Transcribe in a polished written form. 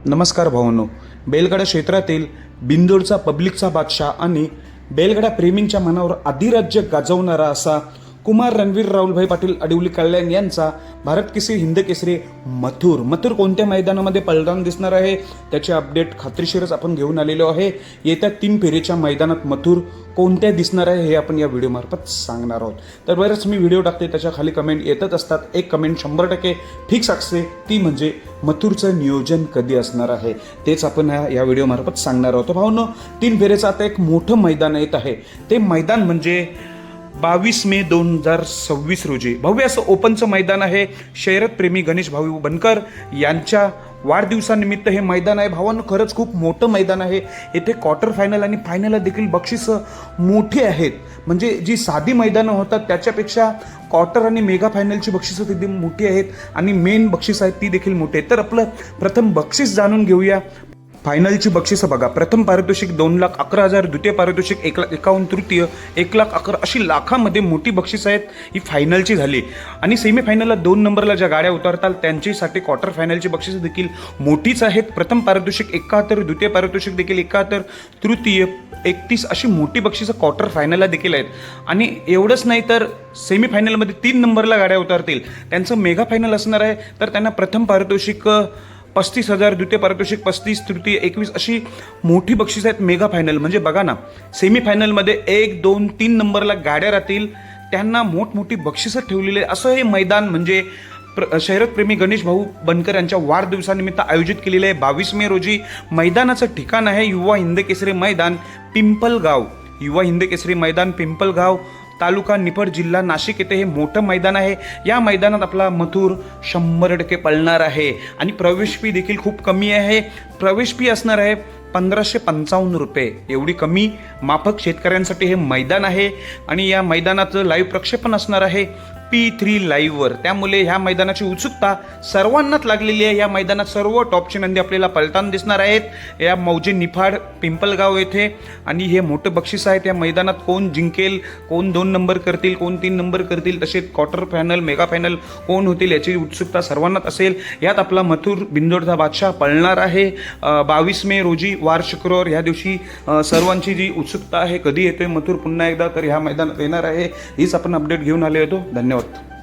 नमस्कार भावांनो. बैलगाडा क्षेत्रातील बिंदोडचा पब्लिकचा बादशाह आणि बैलगाडा प्रेमींच्या मनावर अधिराज्य गाजवणारा असा कुमार रणवीर राहुलभाई पाटील अडवली कल्याण यांचा भारत केसरी हिंद केसरी मथुर कोणत्या मैदानामध्ये पलटान दिसणार आहे त्याचे अपडेट खात्रीशीरच आपण घेऊन आलेलो आहे. येत्या 3 फेरीच्या मैदानात मथुर कोणत्या दिसणार आहे हे आपण या व्हिडिओमार्फत सांगणार आहोत. तर बरेच मी व्हिडिओ टाकते त्याच्या खाली कमेंट येतच असतात. एक कमेंट 100% फिक्स असते, ती म्हणजे मथुरचं नियोजन कधी असणार आहे तेच आपण या व्हिडिओमार्फत सांगणार आहोत. भावनो, 3 फेरीचं आता एक मोठं मैदान येत आहे. ते मैदान म्हणजे 22 मे 2026 रोजी भव्य असं ओपनचं मैदान आहे. शर्यतप्रेमी गणेश भाऊ बनकर यांच्या वाढदिवसानिमित्त हे मैदान आहे. भावांनो, खरंच खूप मोठं मैदान आहे. येथे क्वार्टर फायनल आणि फायनलला देखील बक्षिसं मोठी आहेत. म्हणजे जी साधी मैदानं होतात त्याच्यापेक्षा क्वार्टर आणि मेगा फायनलची बक्षिसं तिथे मोठी आहेत आणि मेन बक्षीस आहेत ती देखील मोठी आहेत. तर आपलं प्रथम बक्षीस जाणून घेऊया. फायनलची बक्षिसं बघा. प्रथम पारितोषिक 2,11,000, द्वितीय पारितोषिक 1,51,000, तृतीय 1,11,000 अशी लाखामध्ये मोठी बक्षीस आहेत. ही फायनलची झाली. आणि सेमीफायनलला 2 नंबरला ज्या गाड्या उतरतात त्यांच्यासाठी क्वार्टर फायनलची बक्षिसं देखील मोठीच आहेत. प्रथम पारितोषिक 71, द्वितीय पारितोषिक देखील 71, तृतीय 31 अशी मोठी बक्षिसं क्वार्टर फायनलला देखील आहेत. आणि एवढंच नाही तर सेमीफायनलमध्ये 3 नंबरला गाड्या उतरतील त्यांचं मेगा फायनल असणार आहे. तर त्यांना प्रथम पारितोषिक 35,000, द्वितीय पारितोषिक 35, तृतीय 21 अशी मोठी बक्षीस आहेत मेगा फायनल. म्हणजे बघा ना, सेमीफायनलमध्ये 1, 2, 3 नंबरला गाड्या राहतील त्यांना मोठमोठी बक्षिसं ठेवलेले असं हे मैदान म्हणजे शर्यतप्रेमी गणेश भाऊ बनकर यांच्या वाढदिवसानिमित्त आयोजित केलेले आहे. 22 मे रोजी मैदानाचं ठिकाण आहे युवा हिंद केसरी मैदान पिंपलगाव. युवा हिंद केसरी मैदान पिंपलगाव, तालुका निफाड, जिल्हा नाशिक येथे हे मोठं मैदान आहे. या मैदानात आपला मथुर 100% पळणार आहे. आणि प्रवेश फी देखील खूप कमी आहे. प्रवेश फी असणार आहे 1,555 रुपये. एवढी कमी माफक शेतकऱ्यांसाठी हे मैदान आहे. आणि या मैदानाचं लाईव्ह प्रक्षेपण असणार आहे P3 लाईव्हवर. त्यामुळे ह्या मैदानाची उत्सुकता सर्वांनाच लागलेली आहे. या मैदानात सर्व टॉपचे नंदी आपल्याला पलताना दिसणार आहेत या मौजे निफाड पिंपलगाव येथे. आणि हे मोठं बक्षीस आहे. त्या मैदानात कोण जिंकेल, कोण 2 नंबर करतील, कोण 3 नंबर करतील, तसेच क्वार्टर फायनल मेगा फायनल कोण होतील याची उत्सुकता सर्वांनाच असेल. यात आपला मथुर बिंदोडचा बादशाह पळणार आहे 22 मे रोजी, वार शुक्रवार. ह्या दिवशी सर्वांची जी उत्सुकता आहे कधी येतोय मथुर पुन्हा एकदा, तर ह्या मैदानात येणार आहे. हीच आपण अपडेट घेऊन आले होतो. धन्यवाद.